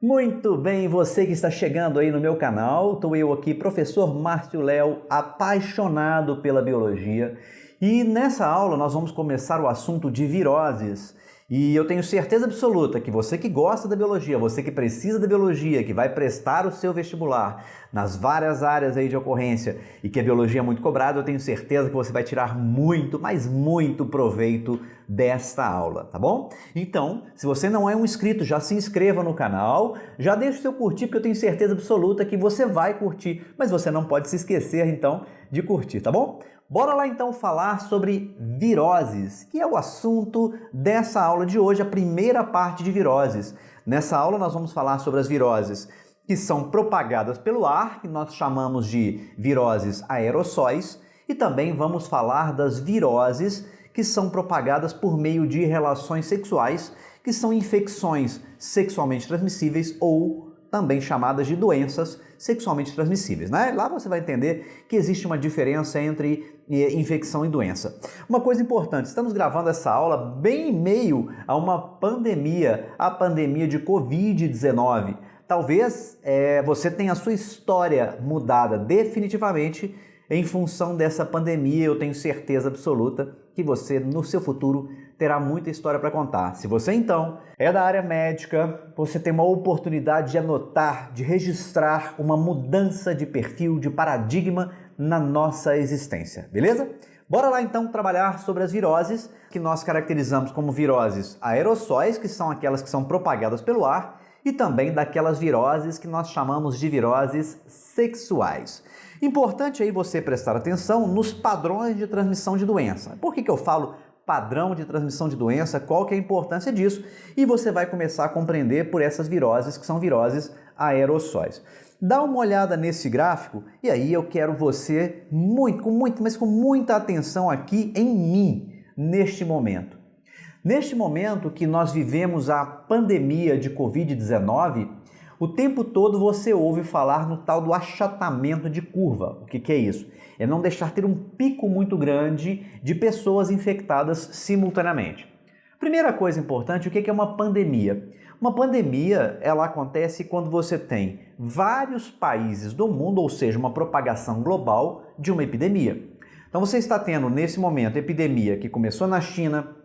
Muito bem, você que está chegando aí no meu canal, estou eu aqui, professor Márcio Léo, apaixonado pela biologia, e nessa aula nós vamos começar o assunto de viroses. E eu tenho certeza absoluta que você que gosta da biologia, você que precisa da biologia, que vai prestar o seu vestibular nas várias áreas aí de ocorrência e que a biologia é muito cobrada, eu tenho certeza que você vai tirar muito, mas muito proveito desta aula, tá bom? Então, se você não é um inscrito, já se inscreva no canal, já deixa o seu curtir, porque eu tenho certeza absoluta que você vai curtir, mas você não pode se esquecer então de curtir, tá bom? Bora lá então falar sobre viroses, que é o assunto dessa aula de hoje, a primeira parte de viroses. Nessa aula nós vamos falar sobre as viroses que são propagadas pelo ar, que nós chamamos de viroses aerossóis, e também vamos falar das viroses que são propagadas por meio de relações sexuais, que são infecções sexualmente transmissíveis ou também chamadas de doenças sexualmente transmissíveis, né? Lá você vai entender que existe uma diferença entre infecção e doença. Uma coisa importante, estamos gravando essa aula bem em meio a uma pandemia, a pandemia de Covid-19. Talvez você tenha a sua história mudada definitivamente em função dessa pandemia. Eu tenho certeza absoluta que você, no seu futuro, terá muita história para contar. Se você, então, é da área médica, você tem uma oportunidade de anotar, de registrar uma mudança de perfil, de paradigma na nossa existência, beleza? Bora lá, então, trabalhar sobre as viroses, que nós caracterizamos como viroses aerossóis, que são aquelas que são propagadas pelo ar, e também daquelas viroses que nós chamamos de viroses sexuais. Importante aí você prestar atenção nos padrões de transmissão de doença. Por que eu falo padrão de transmissão de doença? Qual que é a importância disso? E você vai começar a compreender por essas viroses, que são viroses aerossóis. Dá uma olhada nesse gráfico e aí eu quero você com muita atenção aqui em mim, neste momento. Neste momento que nós vivemos a pandemia de Covid-19, o tempo todo você ouve falar no tal do achatamento de curva. O que é isso? É não deixar ter um pico muito grande de pessoas infectadas simultaneamente. Primeira coisa importante, o que é uma pandemia? Uma pandemia, ela acontece quando você tem vários países do mundo, ou seja, uma propagação global de uma epidemia. Então você está tendo nesse momento epidemia que começou na China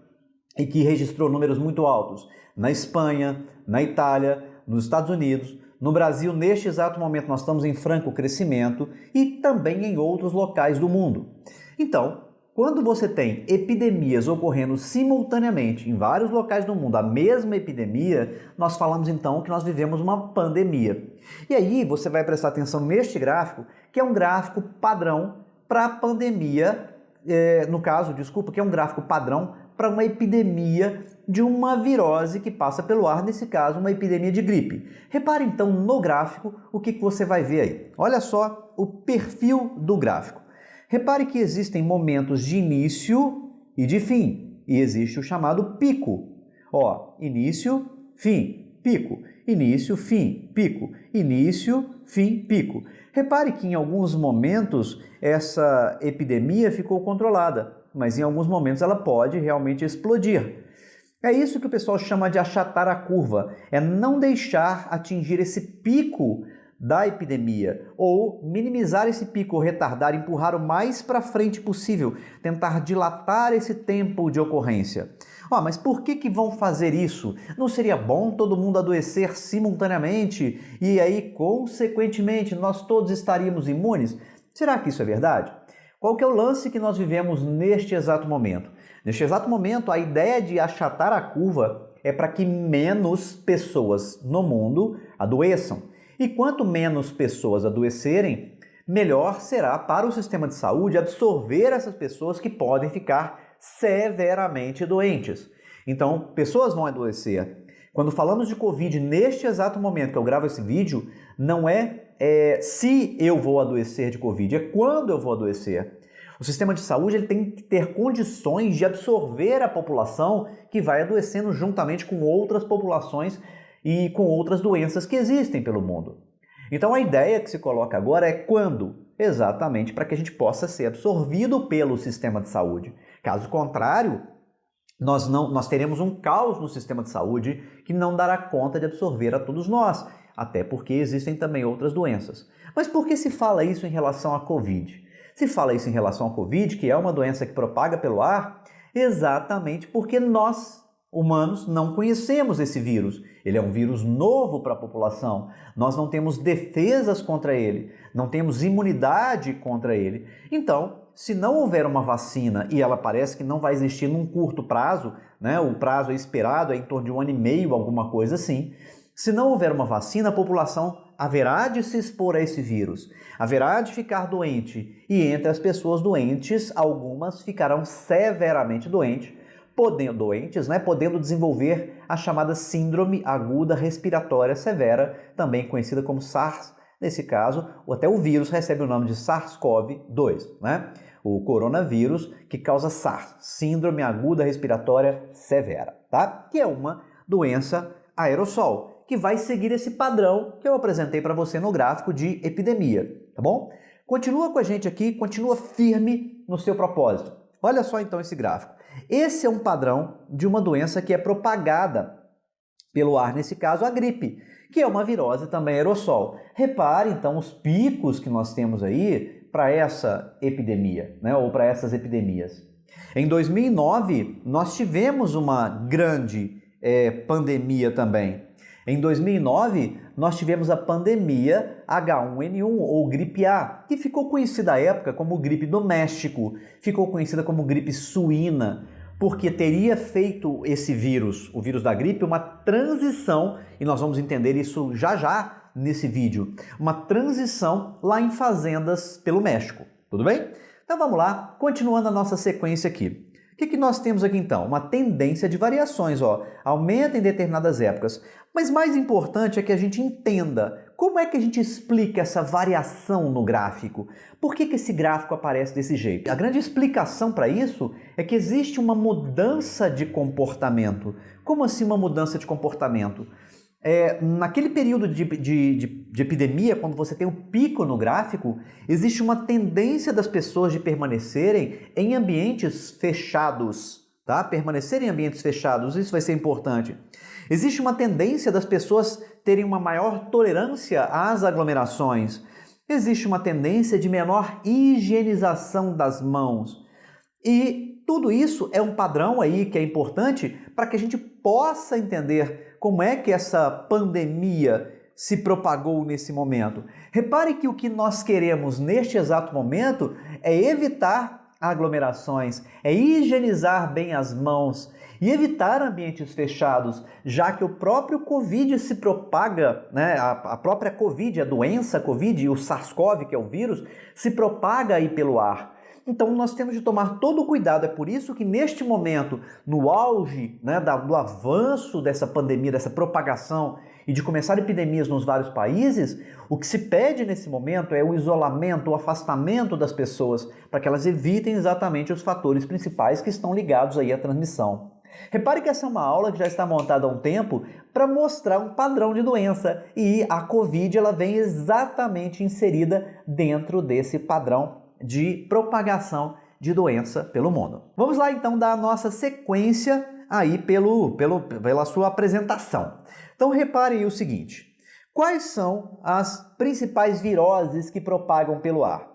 e que registrou números muito altos na Espanha, na Itália, nos Estados Unidos, no Brasil. Neste exato momento nós estamos em franco crescimento e também em outros locais do mundo. Então, quando você tem epidemias ocorrendo simultaneamente em vários locais do mundo, a mesma epidemia, nós falamos então que nós vivemos uma pandemia. E aí você vai prestar atenção neste gráfico, que é um gráfico padrão para a pandemia, que é um gráfico padrão para uma epidemia de uma virose que passa pelo ar, nesse caso uma epidemia de gripe. Repare então no gráfico o que você vai ver aí. Olha só o perfil do gráfico. Repare que existem momentos de início e de fim, e existe o chamado pico. Ó, início, fim, pico, início, fim, pico, início, fim, pico. Repare que em alguns momentos essa epidemia ficou controlada, mas em alguns momentos ela pode realmente explodir. É isso que o pessoal chama de achatar a curva, é não deixar atingir esse pico da epidemia, ou minimizar esse pico, ou retardar, empurrar o mais para frente possível, tentar dilatar esse tempo de ocorrência. Mas por que vão fazer isso? Não seria bom todo mundo adoecer simultaneamente e aí, consequentemente, nós todos estaríamos imunes? Será que isso é verdade? Qual que é o lance que nós vivemos neste exato momento? Neste exato momento, a ideia de achatar a curva é para que menos pessoas no mundo adoeçam. E quanto menos pessoas adoecerem, melhor será para o sistema de saúde absorver essas pessoas que podem ficar severamente doentes. Então, pessoas vão adoecer. Quando falamos de Covid, neste exato momento que eu gravo esse vídeo, não é se eu vou adoecer de Covid, é quando eu vou adoecer. O sistema de saúde ele tem que ter condições de absorver a população que vai adoecendo juntamente com outras populações e com outras doenças que existem pelo mundo. Então a ideia que se coloca agora é quando? Exatamente para que a gente possa ser absorvido pelo sistema de saúde. Caso contrário, nós teremos um caos no sistema de saúde que não dará conta de absorver a todos nós, até porque existem também outras doenças. Mas por que se fala isso em relação à Covid? Se fala isso em relação à Covid, que é uma doença que propaga pelo ar, exatamente porque nós, humanos, não conhecemos esse vírus. Ele é um vírus novo para a população. Nós não temos defesas contra ele, não temos imunidade contra ele. Então, se não houver uma vacina, e ela parece que não vai existir num curto prazo, né? O prazo esperado é em torno de 1 ano e meio, alguma coisa assim. Se não houver uma vacina, a população haverá de se expor a esse vírus, haverá de ficar doente, e entre as pessoas doentes, algumas ficarão severamente doentes, podendo desenvolver a chamada síndrome aguda respiratória severa, também conhecida como SARS. Nesse caso, até o vírus recebe o nome de SARS-CoV-2, né? O coronavírus que causa SARS, síndrome aguda respiratória severa, tá? Que é uma doença aerossol, que vai seguir esse padrão que eu apresentei para você no gráfico de epidemia, tá bom? Continua com a gente aqui, continua firme no seu propósito. Olha só então esse gráfico. Esse é um padrão de uma doença que é propagada pelo ar, nesse caso a gripe, que é uma virose também aerossol. Repare então os picos que nós temos aí para essa epidemia, né, ou para essas epidemias. Em 2009, nós tivemos uma grande pandemia também. Em 2009, nós tivemos a pandemia H1N1 ou gripe A, que ficou conhecida à época como gripe do México, ficou conhecida como gripe suína, porque teria feito esse vírus, o vírus da gripe, uma transição, e nós vamos entender isso já nesse vídeo, uma transição lá em fazendas pelo México, tudo bem? Então vamos lá, continuando a nossa sequência aqui. O que nós temos aqui então? Uma tendência de variações, ó, aumenta em determinadas épocas. Mas mais importante é que a gente entenda como é que a gente explica essa variação no gráfico. Por que esse gráfico aparece desse jeito? A grande explicação para isso é que existe uma mudança de comportamento. Como assim uma mudança de comportamento? Naquele período de epidemia, quando você tem um pico no gráfico, existe uma tendência das pessoas de permanecerem em ambientes fechados, tá? Permanecer em ambientes fechados, isso vai ser importante. Existe uma tendência das pessoas terem uma maior tolerância às aglomerações. Existe uma tendência de menor higienização das mãos. E tudo isso é um padrão aí que é importante para que a gente possa entender como é que essa pandemia se propagou nesse momento. Repare que o que nós queremos neste exato momento é evitar aglomerações, é higienizar bem as mãos e evitar ambientes fechados, já que o próprio Covid se propaga, né? A própria Covid, a doença Covid, o SARS-CoV, que é o vírus, se propaga aí pelo ar. Então nós temos de tomar todo o cuidado, é por isso que neste momento, no auge, né, do avanço dessa pandemia, dessa propagação e de começar epidemias nos vários países, o que se pede nesse momento é o isolamento, o afastamento das pessoas, para que elas evitem exatamente os fatores principais que estão ligados aí à transmissão. Repare que essa é uma aula que já está montada há um tempo para mostrar um padrão de doença e a Covid ela vem exatamente inserida dentro desse padrão de propagação de doença pelo mundo. Vamos lá então dar a nossa sequência aí pela sua apresentação. Então reparem o seguinte, quais são as principais viroses que propagam pelo ar?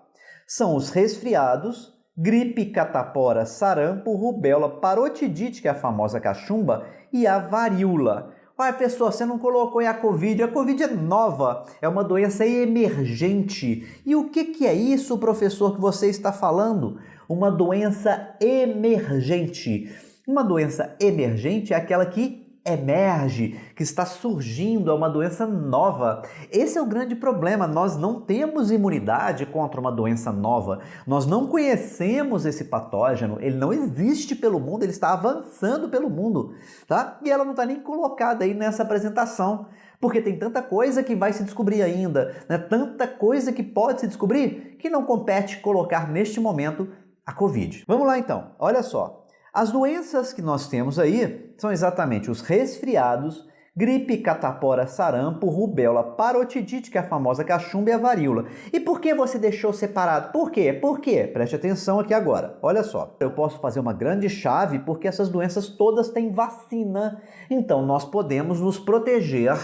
São os resfriados, gripe, catapora, sarampo, rubéola, parotidite, que é a famosa cachumba, e a varíola. Olha, professor, você não colocou aí a Covid. A Covid é nova, é uma doença emergente. E o que é isso, professor, que você está falando? Uma doença emergente. Uma doença emergente é aquela que emerge, que está surgindo, é uma doença nova. Esse é o grande problema, nós não temos imunidade contra uma doença nova, nós não conhecemos esse patógeno, ele não existe pelo mundo, ele está avançando pelo mundo, tá? E ela não está nem colocada aí nessa apresentação, porque tem tanta coisa que vai se descobrir ainda, né? Tanta coisa que pode se descobrir, que não compete colocar neste momento a Covid. Vamos lá então, olha só. As doenças que nós temos aí são exatamente os resfriados, Gripe, catapora, sarampo, rubéola, parotidite, que é a famosa cachumba, e a varíola. E por que você deixou separado? Por quê? Por quê? Preste atenção aqui agora. Olha só, eu posso fazer uma grande chave porque essas doenças todas têm vacina. Então nós podemos nos proteger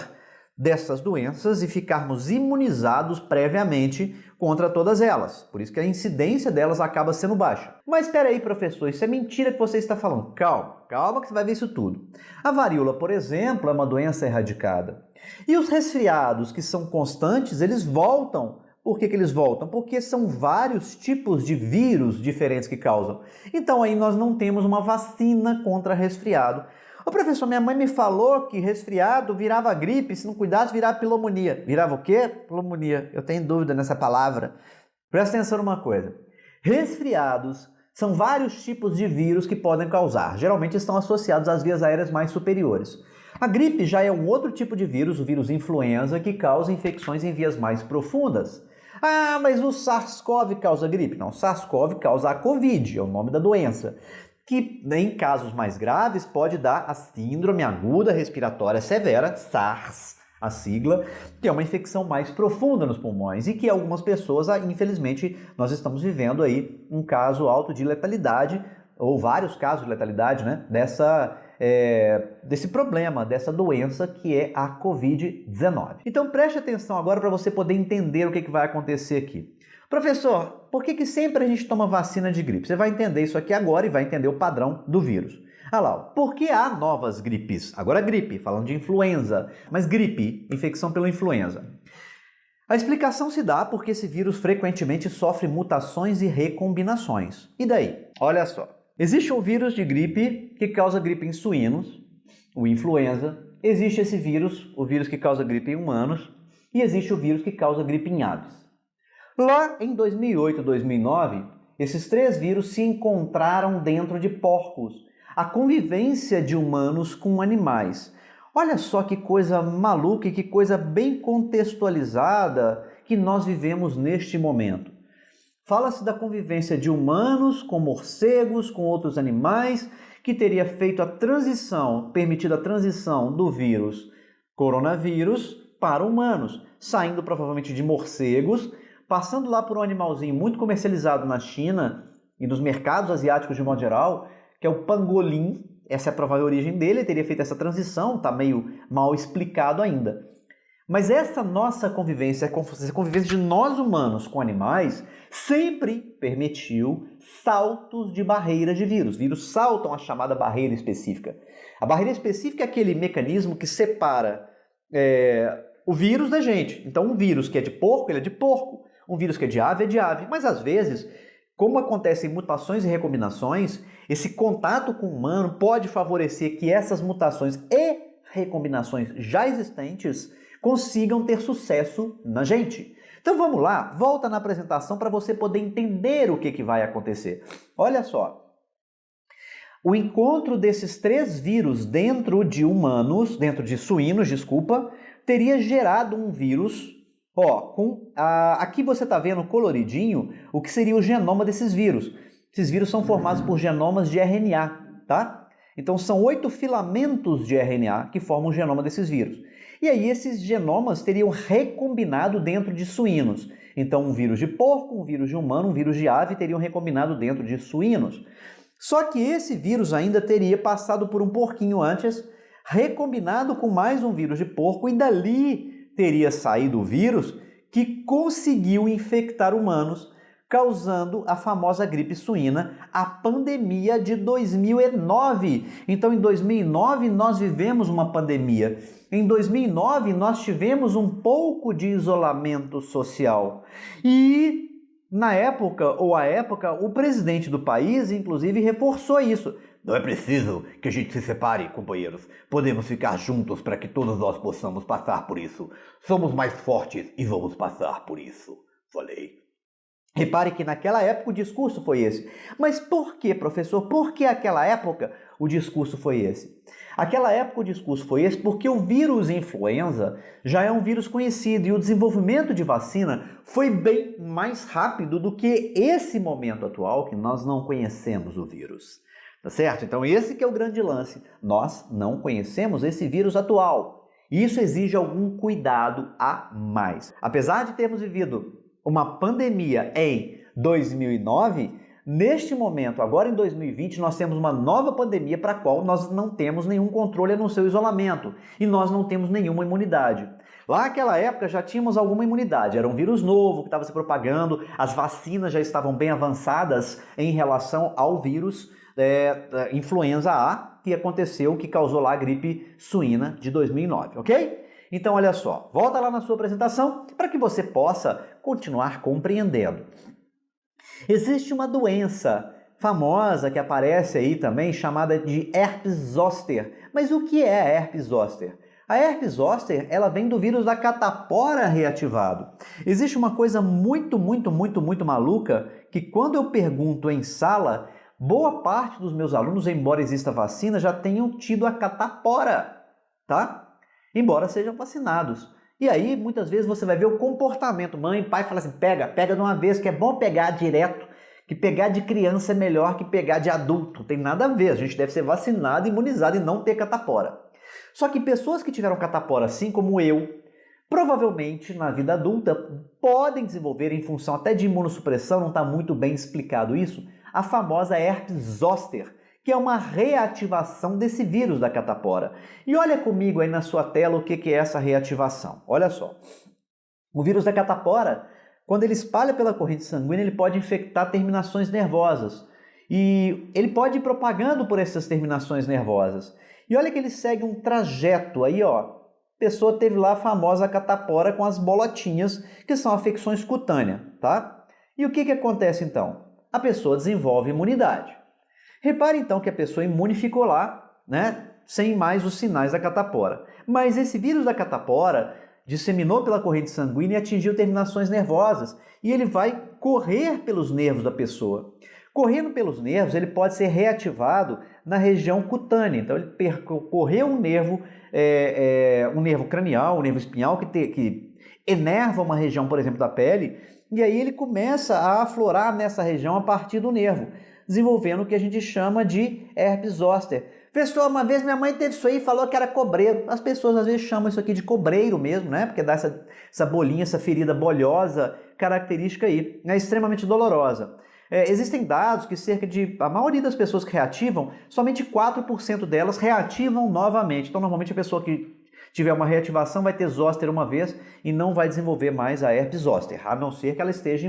dessas doenças e ficarmos imunizados previamente contra todas elas. Por isso que a incidência delas acaba sendo baixa. Mas espera aí, professor, isso é mentira que você está falando. Calma, calma que você vai ver isso tudo. A varíola, por exemplo, é uma doença erradicada. E os resfriados, que são constantes, eles voltam. Por que eles voltam? Porque são vários tipos de vírus diferentes que causam. Então aí nós não temos uma vacina contra resfriado. Ô professor, minha mãe me falou que resfriado virava gripe, se não cuidasse virava pneumonia. Virava o quê? Pneumonia. Eu tenho dúvida nessa palavra. Presta atenção numa coisa. Resfriados são vários tipos de vírus que podem causar. Geralmente estão associados às vias aéreas mais superiores. A gripe já é um outro tipo de vírus, o vírus influenza, que causa infecções em vias mais profundas. Ah, mas o SARS-CoV causa gripe? Não, o SARS-CoV causa a COVID, é o nome da doença, que em casos mais graves pode dar a síndrome aguda respiratória severa, SARS, a sigla, que é uma infecção mais profunda nos pulmões e que algumas pessoas, infelizmente, nós estamos vivendo aí um caso alto de letalidade, ou vários casos de letalidade, né, desse problema, dessa doença que é a Covid-19. Então preste atenção agora para você poder entender o que vai acontecer aqui. Professor, por que sempre a gente toma vacina de gripe? Você vai entender isso aqui agora e vai entender o padrão do vírus. Olha lá, por que há novas gripes? Agora gripe, falando de influenza, mas gripe, infecção pela influenza. A explicação se dá porque esse vírus frequentemente sofre mutações e recombinações. E daí? Olha só. Existe um vírus de gripe que causa gripe em suínos, o influenza. Existe esse vírus, o vírus que causa gripe em humanos. E existe o vírus que causa gripe em aves. Lá em 2008 e 2009, esses três vírus se encontraram dentro de porcos. A convivência de humanos com animais. Olha só que coisa maluca e que coisa bem contextualizada que nós vivemos neste momento. Fala-se da convivência de humanos com morcegos, com outros animais, que teria feito a transição, permitido a transição do vírus coronavírus para humanos, saindo provavelmente de morcegos, passando lá por um animalzinho muito comercializado na China e nos mercados asiáticos de modo geral, que é o pangolim. Essa é a provável origem dele, ele teria feito essa transição, está meio mal explicado ainda. Mas essa nossa convivência, essa convivência de nós humanos com animais, sempre permitiu saltos de barreiras de vírus. Vírus saltam a chamada barreira específica. A barreira específica é aquele mecanismo que separa o vírus da gente. Então um vírus que é de porco, ele é de porco. Um vírus que é de ave. Mas às vezes, como acontecem mutações e recombinações, esse contato com o humano pode favorecer que essas mutações e recombinações já existentes consigam ter sucesso na gente. Então vamos lá, volta na apresentação para você poder entender o que vai acontecer. Olha só, o encontro desses três vírus dentro de suínos, teria gerado um vírus. Aqui você está vendo coloridinho o que seria o genoma desses vírus. Esses vírus são formados por genomas de RNA, tá? Então são 8 filamentos de RNA que formam o genoma desses vírus. E aí esses genomas teriam recombinado dentro de suínos. Então um vírus de porco, um vírus de humano, um vírus de ave teriam recombinado dentro de suínos. Só que esse vírus ainda teria passado por um porquinho antes, recombinado com mais um vírus de porco e dali teria saído o vírus que conseguiu infectar humanos, causando a famosa gripe suína, a pandemia de 2009. Então, em 2009, nós vivemos uma pandemia. Em 2009, nós tivemos um pouco de isolamento social. E, na época, o presidente do país, inclusive, reforçou isso. Não é preciso que a gente se separe, companheiros. Podemos ficar juntos para que todos nós possamos passar por isso. Somos mais fortes e vamos passar por isso. Falei. Repare que naquela época o discurso foi esse. Mas por que, professor? Por que naquela época o discurso foi esse? Aquela época o discurso foi esse porque o vírus influenza já é um vírus conhecido e o desenvolvimento de vacina foi bem mais rápido do que esse momento atual que nós não conhecemos o vírus. Tá certo? Então esse que é o grande lance. Nós não conhecemos esse vírus atual. E isso exige algum cuidado a mais. Apesar de termos vivido uma pandemia em 2009, neste momento, agora em 2020, nós temos uma nova pandemia para a qual nós não temos nenhum controle no seu isolamento e nós não temos nenhuma imunidade. Lá naquela época já tínhamos alguma imunidade, era um vírus novo que estava se propagando, as vacinas já estavam bem avançadas em relação ao vírus influenza A, que aconteceu, que causou lá a gripe suína de 2009, ok? Então olha só, volta lá na sua apresentação para que você possa continuar compreendendo. Existe uma doença famosa que aparece aí também, chamada de herpes zoster. Mas o que é a herpes zoster? A herpes zoster, ela vem do vírus da catapora reativado. Existe uma coisa muito maluca, que quando eu pergunto em sala, boa parte dos meus alunos, embora exista vacina, já tenham tido a catapora, tá? Embora sejam vacinados. E aí, muitas vezes, você vai ver o comportamento. Mãe, pai fala assim, pega de uma vez, que é bom pegar direto, que pegar de criança é melhor que pegar de adulto. Não tem nada a ver, a gente deve ser vacinado, imunizado e não ter catapora. Só que pessoas que tiveram catapora, assim como eu, provavelmente na vida adulta podem desenvolver, em função até de imunossupressão, não está muito bem explicado isso, a famosa herpes zoster, que é uma reativação desse vírus da catapora. E olha comigo aí na sua tela o que é essa reativação. Olha só, o vírus da catapora, quando ele espalha pela corrente sanguínea, ele pode infectar terminações nervosas. E ele pode ir propagando por essas terminações nervosas. E olha que ele segue um trajeto aí, ó. A pessoa teve lá a famosa catapora com as bolotinhas, que são afecções cutâneas, tá? E o que acontece então? A pessoa desenvolve imunidade. Repare então que a pessoa imune ficou lá, né, sem mais os sinais da catapora. Mas esse vírus da catapora disseminou pela corrente sanguínea e atingiu terminações nervosas. E ele vai correr pelos nervos da pessoa. Correndo pelos nervos, ele pode ser reativado na região cutânea. Então, ele percorreu um nervo cranial, um nervo espinhal que enerva uma região, por exemplo, da pele, e aí ele começa a aflorar nessa região a partir do nervo, desenvolvendo o que a gente chama de herpes zoster. Professor, uma vez minha mãe teve isso aí e falou que era cobreiro. As pessoas às vezes chamam isso aqui de cobreiro mesmo, né? Porque dá essa bolinha, essa ferida bolhosa, característica aí. É extremamente dolorosa. Existem dados que a maioria das pessoas que reativam, somente 4% delas reativam novamente. Então, normalmente a pessoa que tiver uma reativação vai ter zoster uma vez e não vai desenvolver mais a herpes zoster, a não ser que ela esteja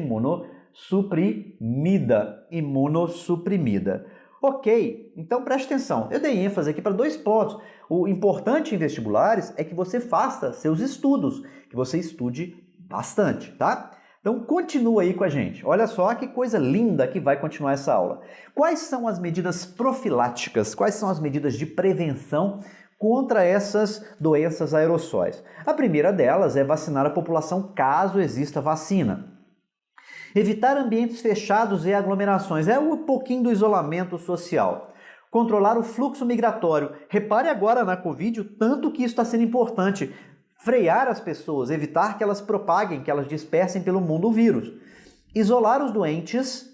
imunossuprimida. Ok, então preste atenção. Eu dei ênfase aqui para 2 pontos. O importante em vestibulares é que você faça seus estudos, que você estude bastante, tá? Então continua aí com a gente. Olha só que coisa linda que vai continuar essa aula. Quais são as medidas profiláticas? Quais são as medidas de prevenção contra essas doenças aerossóis? A primeira delas é vacinar a população caso exista vacina. Evitar ambientes fechados e aglomerações. É um pouquinho do isolamento social. Controlar o fluxo migratório. Repare agora na Covid o tanto que isso está sendo importante. Frear as pessoas, evitar que elas propaguem, que elas dispersem pelo mundo o vírus. Isolar os doentes.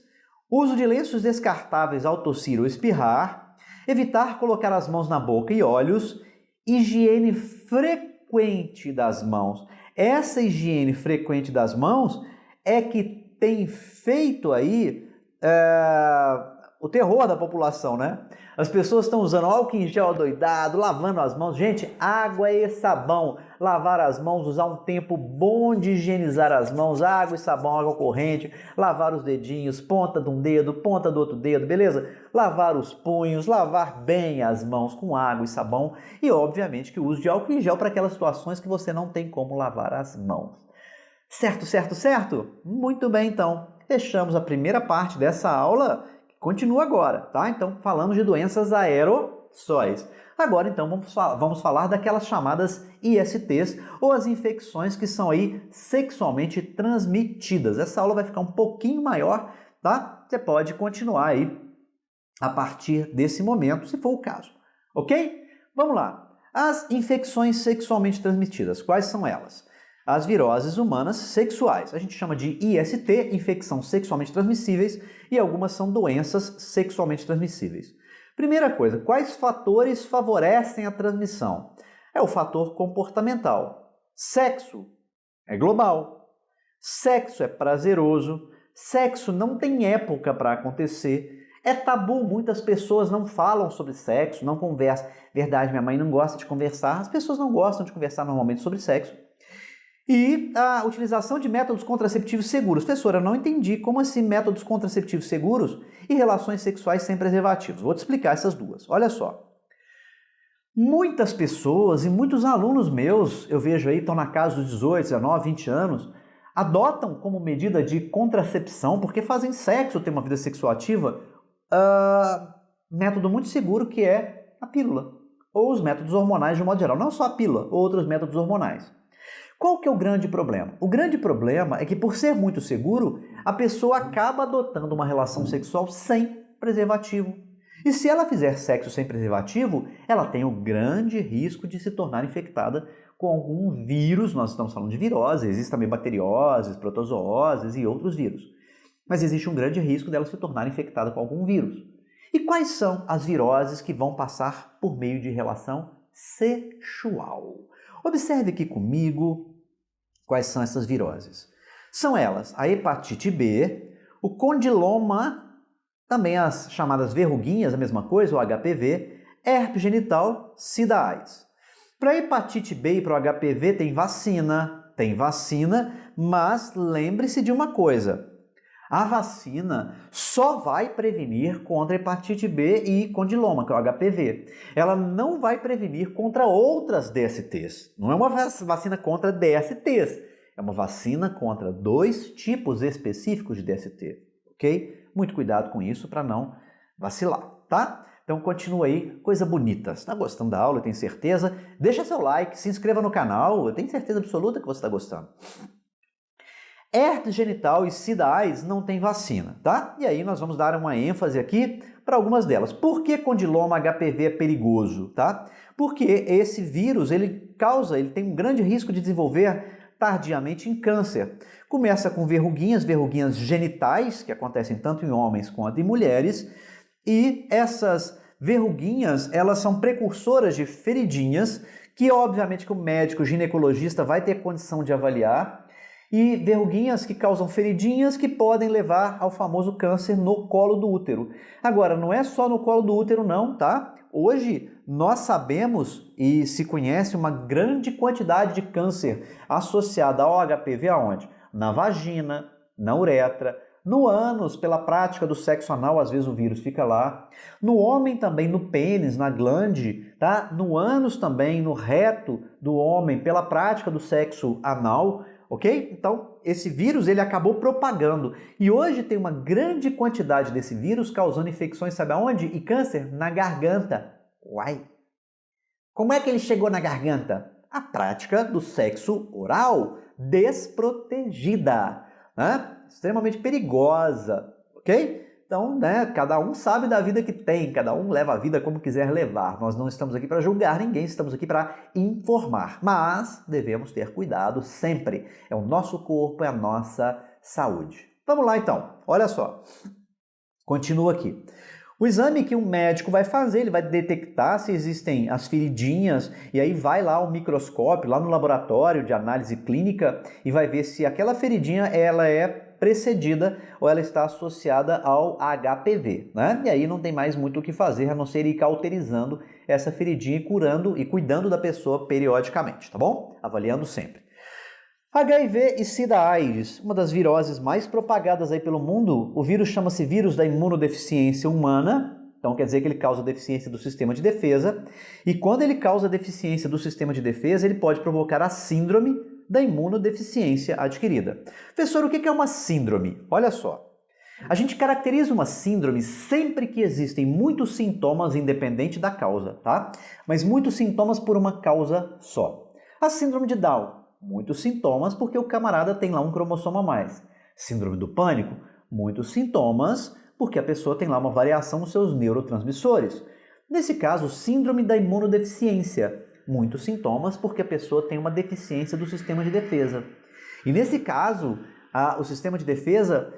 Uso de lenços descartáveis ao tossir ou espirrar. Evitar colocar as mãos na boca e olhos. Higiene frequente das mãos. Essa higiene frequente das mãos é que tem feito aí o terror da população, né? As pessoas estão usando álcool em gel adoidado, lavando as mãos. Gente, água e sabão. Lavar as mãos, usar um tempo bom de higienizar as mãos. Água e sabão, água corrente. Lavar os dedinhos, ponta de um dedo, ponta do outro dedo, beleza? Lavar os punhos, lavar bem as mãos com água e sabão. E, obviamente, que o uso de álcool em gel para aquelas situações que você não tem como lavar as mãos. Certo, certo, certo? Muito bem, então. Fechamos a primeira parte dessa aula, que continua agora, tá? Então, falamos de doenças aerossóis. Agora, então, vamos falar daquelas chamadas ISTs, ou as infecções que são aí sexualmente transmitidas. Essa aula vai ficar um pouquinho maior, tá? Você pode continuar aí a partir desse momento, se for o caso. Ok? Vamos lá. As infecções sexualmente transmitidas, quais são elas? As viroses humanas sexuais. A gente chama de IST, infecção sexualmente transmissíveis, e algumas são doenças sexualmente transmissíveis. Primeira coisa, quais fatores favorecem a transmissão? É o fator comportamental. Sexo é global. Sexo é prazeroso. Sexo não tem época para acontecer. É tabu, muitas pessoas não falam sobre sexo, não conversam. Verdade, minha mãe não gosta de conversar. As pessoas não gostam de conversar normalmente sobre sexo. E a utilização de métodos contraceptivos seguros. Professora, eu não entendi como assim métodos contraceptivos seguros e relações sexuais sem preservativos. Vou te explicar essas duas. Olha só. Muitas pessoas e muitos alunos meus, eu vejo aí, estão na casa dos 18, 19, 20 anos, adotam como medida de contracepção, porque fazem sexo, têm uma vida sexual ativa, método muito seguro que é a pílula, ou os métodos hormonais de um modo geral, não só a pílula, outros métodos hormonais. Qual que é o grande problema? O grande problema é que, por ser muito seguro, a pessoa acaba adotando uma relação sexual sem preservativo. E se ela fizer sexo sem preservativo, ela tem o grande risco de se tornar infectada com algum vírus. Nós estamos falando de virose, existem também bacterioses, protozooses e outros vírus. Mas existe um grande risco dela se tornar infectada com algum vírus. E quais são as viroses que vão passar por meio de relação sexual? Observe aqui comigo quais são essas viroses. São elas a hepatite B, o condiloma, também as chamadas verruguinhas, a mesma coisa, o HPV, herpes genital, sida AIDS. Para a hepatite B e para o HPV tem vacina, mas lembre-se de uma coisa, a vacina só vai prevenir contra a hepatite B e condiloma, que é o HPV. Ela não vai prevenir contra outras DSTs. Não é uma vacina contra DSTs, é uma vacina contra 2 tipos específicos de DST, ok? Muito cuidado com isso para não vacilar, tá? Então continua aí, coisa bonita. Você está gostando da aula, eu tenho certeza. Deixa seu like, se inscreva no canal, eu tenho certeza absoluta que você está gostando. Herpes genital e sida AIDS não tem vacina, tá? E aí nós vamos dar uma ênfase aqui para algumas delas. Por que condiloma HPV é perigoso, tá? Porque esse vírus, ele tem um grande risco de desenvolver tardiamente em câncer. Começa com verruguinhas genitais, que acontecem tanto em homens quanto em mulheres, e essas verruguinhas, elas são precursoras de feridinhas, que obviamente que o médico ginecologista vai ter condição de avaliar, e verruguinhas que causam feridinhas que podem levar ao famoso câncer no colo do útero. Agora, não é só no colo do útero não, tá? Hoje nós sabemos e se conhece uma grande quantidade de câncer associada ao HPV aonde? Na vagina, na uretra, no ânus, pela prática do sexo anal, às vezes o vírus fica lá. No homem também, no pênis, na glande, tá? No ânus também, no reto do homem, pela prática do sexo anal, ok? Então, esse vírus ele acabou propagando. E hoje tem uma grande quantidade desse vírus causando infecções, sabe aonde? E câncer? Na garganta. Uai! Como é que ele chegou na garganta? A prática do sexo oral desprotegida, né? Extremamente perigosa, ok? Então, né, cada um sabe da vida que tem, cada um leva a vida como quiser levar. Nós não estamos aqui para julgar ninguém, estamos aqui para informar. Mas devemos ter cuidado sempre. É o nosso corpo, é a nossa saúde. Vamos lá então, olha só. Continua aqui. O exame que um médico vai fazer, ele vai detectar se existem as feridinhas e aí vai lá o microscópio, lá no laboratório de análise clínica e vai ver se aquela feridinha ela é precedida ou ela está associada ao HPV, né? E aí não tem mais muito o que fazer a não ser ir cauterizando essa feridinha e curando e cuidando da pessoa periodicamente, tá bom? Avaliando sempre. HIV e sida AIDS, uma das viroses mais propagadas aí pelo mundo, o vírus chama-se vírus da imunodeficiência humana, então quer dizer que ele causa deficiência do sistema de defesa, e quando ele causa deficiência do sistema de defesa, ele pode provocar a síndrome da imunodeficiência adquirida. Professor, o que é uma síndrome? Olha só, a gente caracteriza uma síndrome sempre que existem muitos sintomas independente da causa, tá? Mas muitos sintomas por uma causa só. A síndrome de Down, muitos sintomas porque o camarada tem lá um cromossomo a mais. Síndrome do pânico, muitos sintomas porque a pessoa tem lá uma variação nos seus neurotransmissores. Nesse caso, síndrome da imunodeficiência, muitos sintomas porque a pessoa tem uma deficiência do sistema de defesa. E nesse caso, o sistema de defesa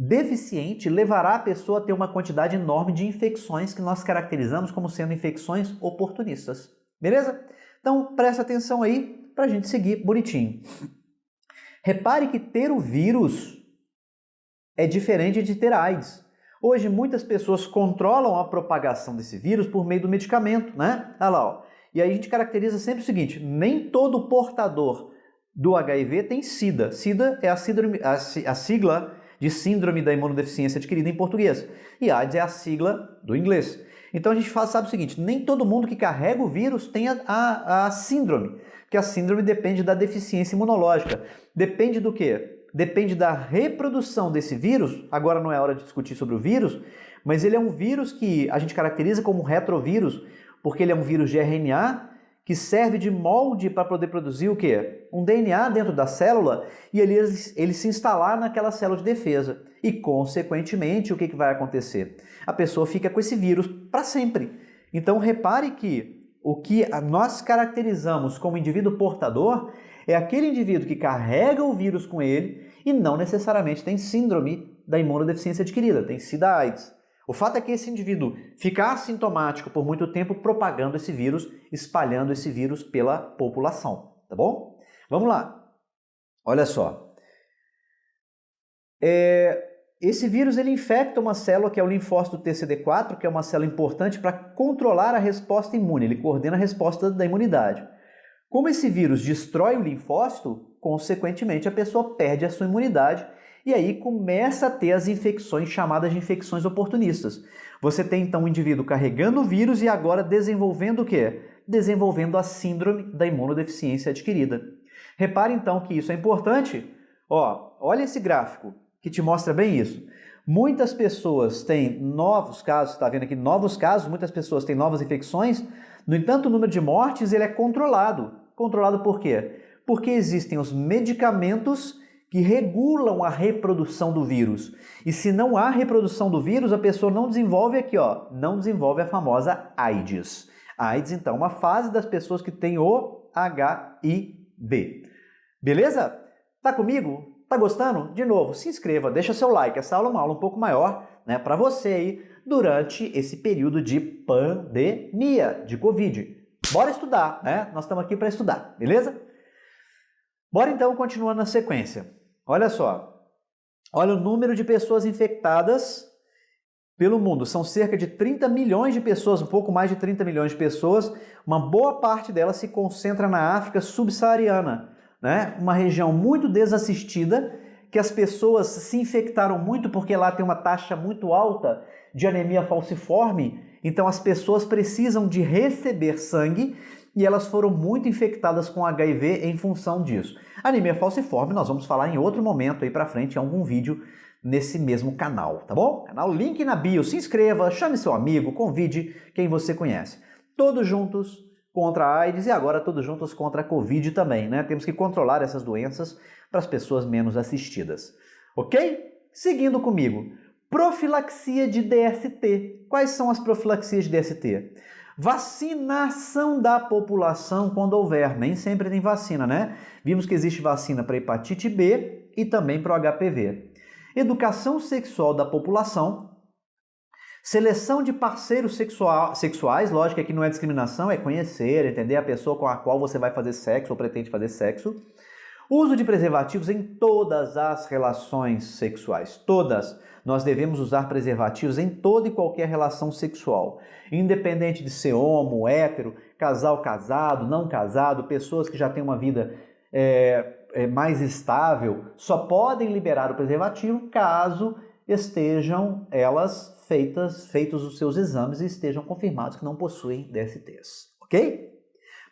deficiente levará a pessoa a ter uma quantidade enorme de infecções que nós caracterizamos como sendo infecções oportunistas. Beleza? Então, presta atenção aí para a gente seguir bonitinho. Repare que ter o vírus é diferente de ter AIDS. Hoje, muitas pessoas controlam a propagação desse vírus por meio do medicamento, né? Olha lá, ó. E aí a gente caracteriza sempre o seguinte, nem todo portador do HIV tem SIDA. SIDA é a sigla de Síndrome da Imunodeficiência Adquirida em português. E AIDS é a sigla do inglês. Então a gente sabe o seguinte, nem todo mundo que carrega o vírus tem a síndrome, porque a síndrome depende da deficiência imunológica. Depende do quê? Depende da reprodução desse vírus. Agora não é hora de discutir sobre o vírus, mas ele é um vírus que a gente caracteriza como retrovírus, porque ele é um vírus de RNA que serve de molde para poder produzir o quê? Um DNA dentro da célula e ele se instalar naquela célula de defesa. E, consequentemente, o que vai acontecer? A pessoa fica com esse vírus para sempre. Então, repare que o que nós caracterizamos como indivíduo portador é aquele indivíduo que carrega o vírus com ele e não necessariamente tem síndrome da imunodeficiência adquirida, tem SIDA-AIDS. O fato é que esse indivíduo fica assintomático por muito tempo propagando esse vírus, espalhando esse vírus pela população, tá bom? Vamos lá. Olha só. Esse vírus ele infecta uma célula que é o linfócito TCD4, que é uma célula importante para controlar a resposta imune, ele coordena a resposta da imunidade. Como esse vírus destrói o linfócito, consequentemente a pessoa perde a sua imunidade e aí começa a ter as infecções chamadas de infecções oportunistas. Você tem então um indivíduo carregando o vírus e agora desenvolvendo o quê? Desenvolvendo a síndrome da imunodeficiência adquirida. Repare então que isso é importante. Olha esse gráfico que te mostra bem isso. Muitas pessoas têm novos casos, está vendo aqui novos casos, muitas pessoas têm novas infecções, no entanto o número de mortes ele é controlado. Controlado por quê? Porque existem os medicamentos que regulam a reprodução do vírus. E se não há reprodução do vírus, a pessoa não desenvolve não desenvolve a famosa AIDS. A AIDS, então, é uma fase das pessoas que têm o HIV. Beleza? Tá comigo? Tá gostando? De novo, se inscreva, deixa seu like. Essa aula é uma aula um pouco maior, né, para você aí durante esse período de pandemia, de Covid. Bora estudar, né? Nós estamos aqui para estudar, beleza? Bora então continuar na sequência. Olha só, olha o número de pessoas infectadas pelo mundo. São cerca de 30 milhões de pessoas, um pouco mais de 30 milhões de pessoas. Uma boa parte delas se concentra na África subsaariana, né? Uma região muito desassistida, que as pessoas se infectaram muito porque lá tem uma taxa muito alta de anemia falciforme. Então as pessoas precisam de receber sangue e elas foram muito infectadas com HIV em função disso. Anemia falciforme nós vamos falar em outro momento aí pra frente, em algum vídeo nesse mesmo canal, tá bom? Canal link na bio, se inscreva, chame seu amigo, convide quem você conhece. Todos juntos contra a AIDS e agora todos juntos contra a Covid também, né? Temos que controlar essas doenças para as pessoas menos assistidas, ok? Seguindo comigo, profilaxia de DST. Quais são as profilaxias de DST? Vacinação da população quando houver, nem sempre tem vacina, né? Vimos que existe vacina para hepatite B e também para o HPV. Educação sexual da população, seleção de parceiros sexuais, lógico que aqui não é discriminação, é conhecer, entender a pessoa com a qual você vai fazer sexo ou pretende fazer sexo. Uso de preservativos em todas as relações sexuais, todas. Nós devemos usar preservativos em toda e qualquer relação sexual, independente de ser homo, hétero, casal casado, não casado, pessoas que já têm uma vida mais estável, só podem liberar o preservativo caso estejam elas feitos os seus exames e estejam confirmados que não possuem DSTs, ok?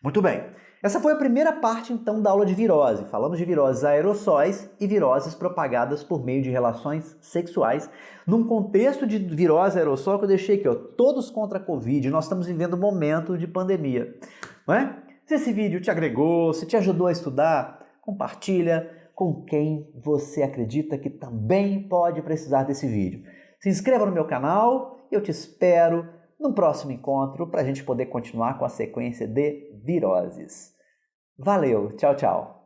Muito bem. Essa foi a primeira parte, então, da aula de virose. Falamos de viroses aerossóis e viroses propagadas por meio de relações sexuais, num contexto de virose aerossol que eu deixei aqui, todos contra a Covid. Nós estamos vivendo um momento de pandemia, não é? Se esse vídeo te agregou, se te ajudou a estudar, compartilha com quem você acredita que também pode precisar desse vídeo. Se inscreva no meu canal e eu te espero no próximo encontro para a gente poder continuar com a sequência de viroses. Valeu, tchau, tchau!